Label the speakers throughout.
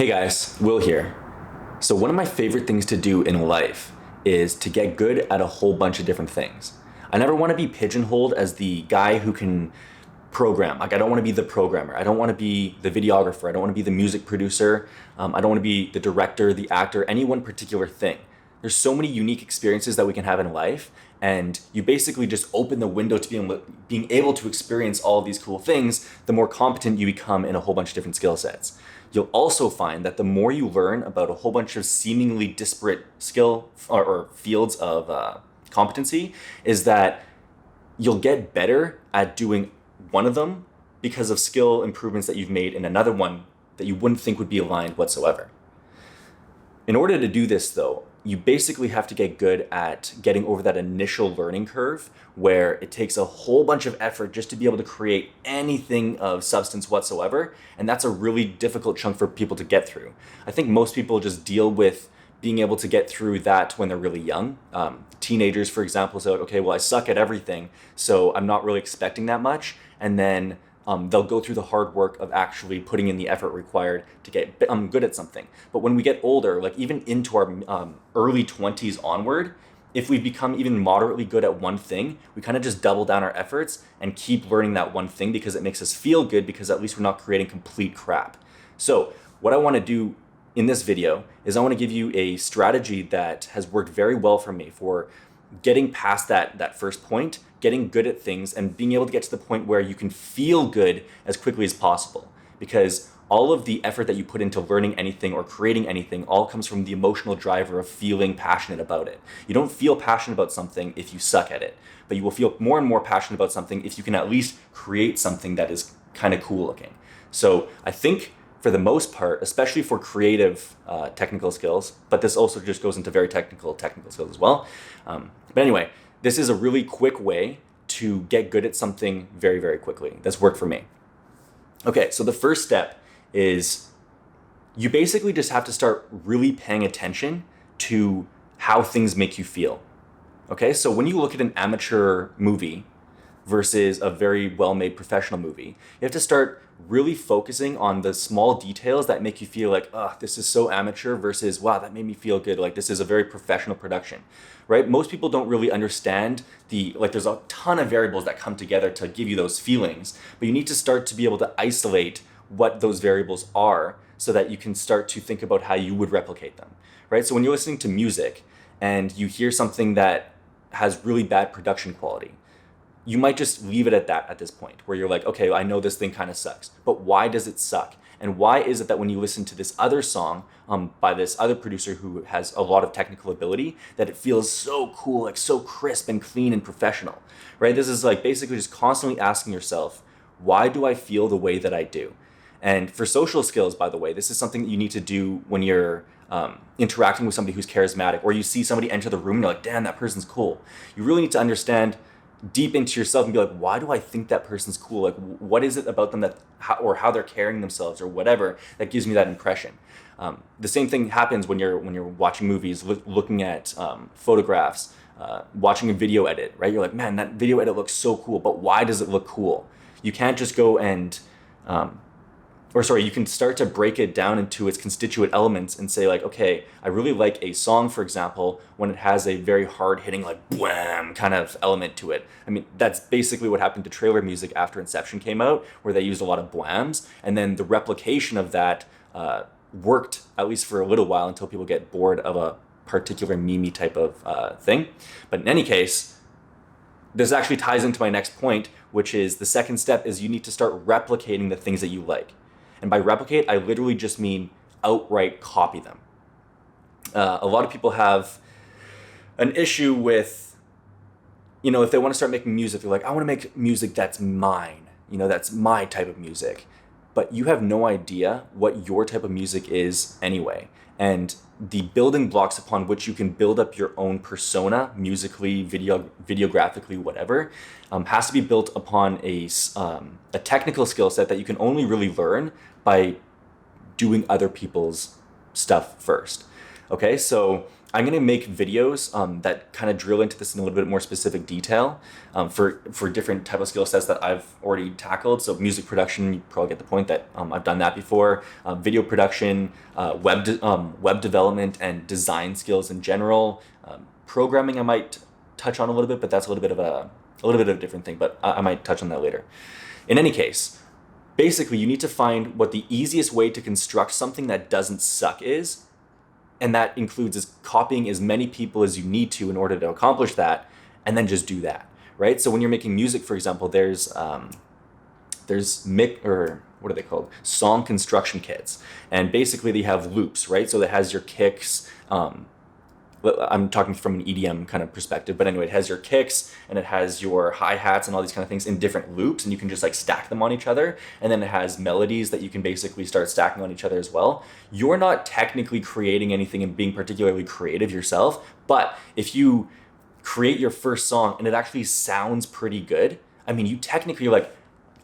Speaker 1: Hey guys, Will here. So, one of my favorite things to do in life is to get good at a whole bunch of different things. I never want to be pigeonholed as the guy who can program. Like, I don't want to be the programmer. I don't want to be the videographer. I don't want to be the music producer. I don't want to be the director, the actor, any one particular thing. There's so many unique experiences that we can have in life, and you basically just open the window to being able to experience all of these cool things, the more competent you become in a whole bunch of different skill sets. You'll also find that the more you learn about a whole bunch of seemingly disparate skill or fields of competency, is that you'll get better at doing one of them because of skill improvements that you've made in another one that you wouldn't think would be aligned whatsoever. In order to do this, though, you basically have to get good at getting over that initial learning curve where it takes a whole bunch of effort just to be able to create anything of substance whatsoever. And that's a really difficult chunk for people to get through. I think most people just deal with being able to get through that when they're really young. Teenagers, for example, say, okay, well, I suck at everything, so I'm not really expecting that much. And then they'll go through the hard work of actually putting in the effort required to get good at something. But when we get older, like even into our early 20s onward, if we become even moderately good at one thing, we kind of just double down our efforts and keep learning that one thing because it makes us feel good, because at least we're not creating complete crap. So what I want to do in this video is I want to give you a strategy that has worked very well for me for getting past that first point, getting good at things, and being able to get to the point where you can feel good as quickly as possible. Because all of the effort that you put into learning anything or creating anything all comes from the emotional driver of feeling passionate about it. You don't feel passionate about something if you suck at it, but you will feel more and more passionate about something if you can at least create something that is kind of cool looking. So I think for the most part, especially for creative technical skills, but this also just goes into very technical skills as well. But anyway, this is a really quick way to get good at something very, very quickly. That's worked for me. Okay, so the first step is you basically just have to start really paying attention to how things make you feel. Okay, so when you look at an amateur movie versus a very well-made professional movie, you have to start really focusing on the small details that make you feel like, oh, this is so amateur, versus, wow, that made me feel good. Like, this is a very professional production, right? Most people don't really understand there's a ton of variables that come together to give you those feelings, but you need to start to be able to isolate what those variables are so that you can start to think about how you would replicate them, right? So when you're listening to music and you hear something that has really bad production quality, you might just leave it at that at this point, where you're like, okay, I know this thing kind of sucks, but why does it suck? And why is it that when you listen to this other song by this other producer who has a lot of technical ability, that it feels so cool, like so crisp and clean and professional, right? This is like basically just constantly asking yourself, why do I feel the way that I do? And for social skills, by the way, this is something that you need to do when you're interacting with somebody who's charismatic, or you see somebody enter the room and you're like, damn, that person's cool. You really need to understand deep into yourself and be like, why do I think that person's cool? Like, what is it about them or how they're carrying themselves or whatever that gives me that impression? The same thing happens when you're watching movies, looking at photographs, watching a video edit, right? You're like, man, that video edit looks so cool, but why does it look cool? You can't just go and you can start to break it down into its constituent elements and say like, okay, I really like a song, for example, when it has a very hard hitting, like wham kind of element to it. I mean, that's basically what happened to trailer music after Inception came out, where they used a lot of whams, and then the replication of that worked at least for a little while until people get bored of a particular meme type of thing. But in any case, this actually ties into my next point, which is the second step is you need to start replicating the things that you like. And by replicate, I literally just mean outright copy them. A lot of people have an issue with, if they want to start making music, they're like, I want to make music that's mine. That's my type of music. But you have no idea what your type of music is anyway. And the building blocks upon which you can build up your own persona, musically, videographically, whatever, has to be built upon a technical skill set that you can only really learn by doing other people's stuff first. Okay, so I'm gonna make videos that kind of drill into this in a little bit more specific detail for different type of skill sets that I've already tackled. So music production, you probably get the point that I've done that before. Video production, web development, and design skills in general. Programming I might touch on a little bit, but that's a little bit of a different thing. But I might touch on that later. In any case, basically you need to find what the easiest way to construct something that doesn't suck is. And that includes is copying as many people as you need to in order to accomplish that, and then just do that, right? So when you're making music, for example, there's what are they called? Song construction kits, and basically they have loops, right? So that has your kicks. I'm talking from an EDM kind of perspective, but anyway, it has your kicks and it has your hi-hats and all these kind of things in different loops, and you can just like stack them on each other. And then it has melodies that you can basically start stacking on each other as well. You're not technically creating anything and being particularly creative yourself, but if you create your first song and it actually sounds pretty good, I mean, you technically are like,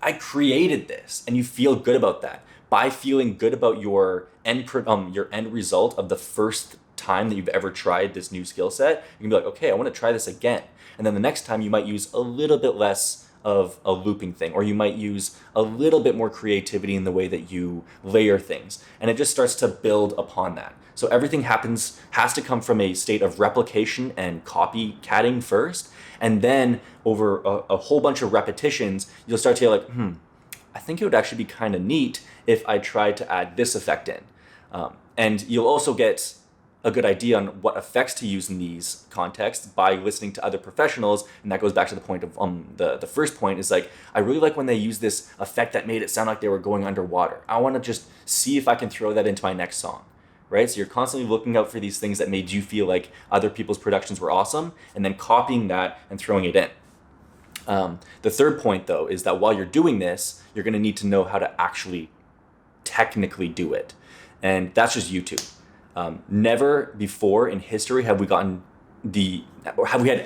Speaker 1: I created this, and you feel good about that. By feeling good about your end result of the first time that you've ever tried this new skill set, you can be like, okay, I want to try this again. And then the next time you might use a little bit less of a looping thing, or you might use a little bit more creativity in the way that you layer things. And it just starts to build upon that. So everything has to come from a state of replication and copycatting first. And then over a whole bunch of repetitions, you'll start to get like, I think it would actually be kind of neat if I tried to add this effect in. And you'll also get a good idea on what effects to use in these contexts by listening to other professionals. And that goes back to the point of the first point is like, I really like when they use this effect that made it sound like they were going underwater. I want to just see if I can throw that into my next song, right? So you're constantly looking out for these things that made you feel like other people's productions were awesome, and then copying that and throwing it in. The third point, though, is that while you're doing this, you're going to need to know how to actually technically do it. And that's just YouTube. Never before in history have we had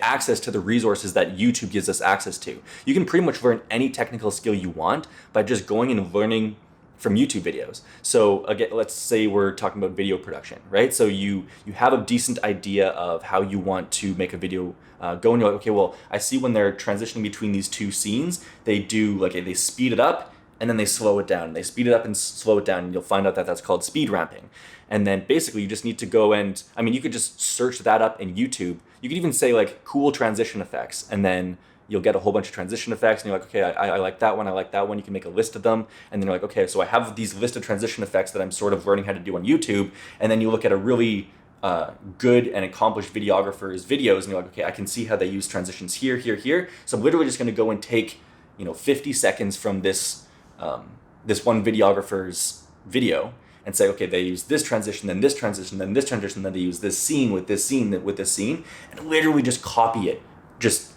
Speaker 1: access to the resources that YouTube gives us access to. You can pretty much learn any technical skill you want by just going and learning from YouTube videos. So again, let's say we're talking about video production, right? So you have a decent idea of how you want to make a video go, and you're like, okay, well, I see when they're transitioning between these two scenes, they speed it up and then they slow it down. They speed it up and slow it down, and you'll find out that that's called speed ramping. And then basically you just need to go and, I mean, you could just search that up in YouTube. You could even say like cool transition effects, and then you'll get a whole bunch of transition effects, and you're like, okay, I like that one, I like that one. You can make a list of them, and then you're like, okay, so I have these list of transition effects that I'm sort of learning how to do on YouTube. And then you look at a really good and accomplished videographer's videos, and you're like, okay, I can see how they use transitions here, here, here. So I'm literally just going to go and take 50 seconds from this one videographer's video and say, okay, they use this transition, then this transition, then this transition, then they use this scene with this scene, with this scene, and literally just copy it, just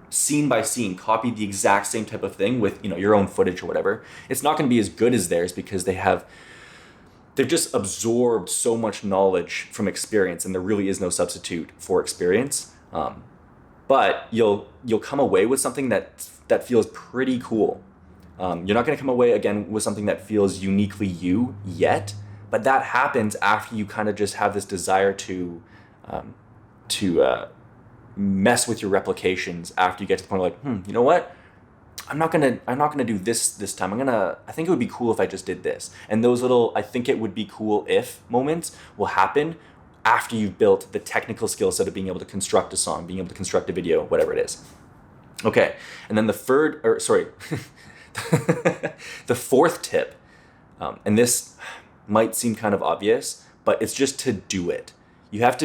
Speaker 1: scene by scene, copy the exact same type of thing with your own footage or whatever. It's not going to be as good as theirs because they've just absorbed so much knowledge from experience, and there really is no substitute for experience. But you'll come away with something that feels pretty cool. You're not going to come away again with something that feels uniquely you yet, but that happens after you kind of just have this desire to mess with your replications. After you get to the point of like, you know what? I'm not gonna do this time. I think it would be cool if I just did this. And those little I think it would be cool if moments will happen after you've built the technical skill set of being able to construct a song, being able to construct a video, whatever it is. Okay, and then the fourth tip, and this might seem kind of obvious, but it's just to do it. You have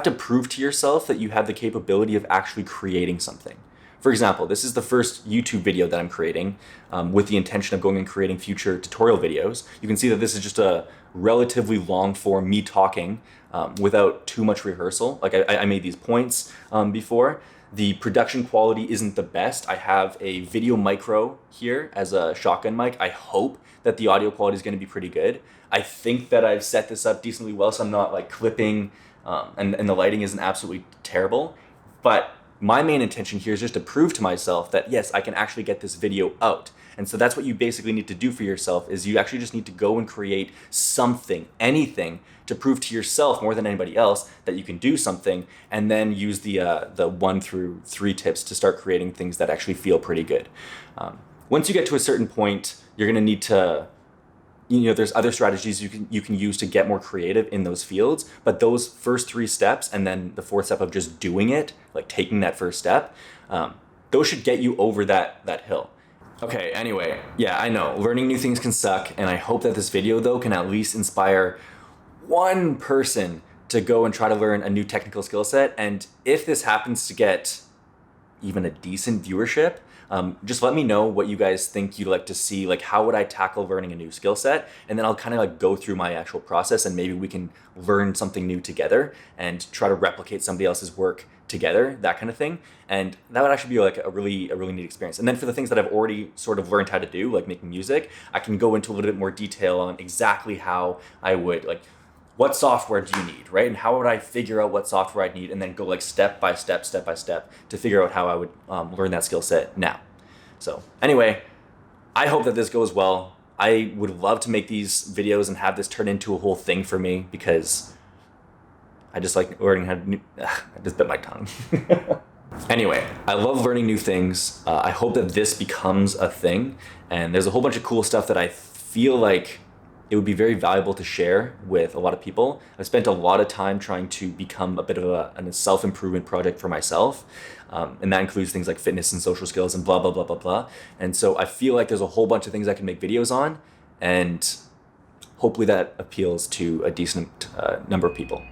Speaker 1: to prove to yourself that you have the capability of actually creating something. For example, this is the first YouTube video that I'm creating with the intention of going and creating future tutorial videos. You can see that this is just a relatively long form me talking without too much rehearsal. Like I made these points before. The production quality isn't the best. I have a video micro here as a shotgun mic. I hope that the audio quality is going to be pretty good. I think that I've set this up decently well, so I'm not like clipping and the lighting isn't absolutely terrible. But my main intention here is just to prove to myself that yes, I can actually get this video out. And so that's what you basically need to do for yourself, is you actually just need to go and create something, anything, to prove to yourself more than anybody else that you can do something, and then use the 1 through 3 tips to start creating things that actually feel pretty good. Once you get to a certain point, you're going to need to, there's other strategies you can use to get more creative in those fields, but those first 3 steps and then the 4th step of just doing it, like taking that first step, those should get you over that hill. Okay, anyway, yeah, I know learning new things can suck, and I hope that this video though can at least inspire one person to go and try to learn a new technical skill set. And if this happens to get even a decent viewership, just let me know what you guys think you'd like to see. Like, how would I tackle learning a new skill set? And then I'll kind of like go through my actual process, and maybe we can learn something new together and try to replicate somebody else's work together, that kind of thing. And that would actually be like a really neat experience. And then for the things that I've already sort of learned how to do, like making music, I can go into a little bit more detail on exactly how I would, like, what software do you need, right? And how would I figure out what software I'd need, and then go like step by step to figure out how I would learn that skill set now. So anyway, I hope that this goes well. I would love to make these videos and have this turn into a whole thing for me, because I just like learning how to, I just bit my tongue. Anyway, I love learning new things. I hope that this becomes a thing, and there's a whole bunch of cool stuff that I feel like it would be very valuable to share with a lot of people. I've spent a lot of time trying to become a bit of a self-improvement project for myself. And that includes things like fitness and social skills and blah, blah, blah, blah, blah. And so I feel like there's a whole bunch of things I can make videos on, and hopefully that appeals to a decent number of people.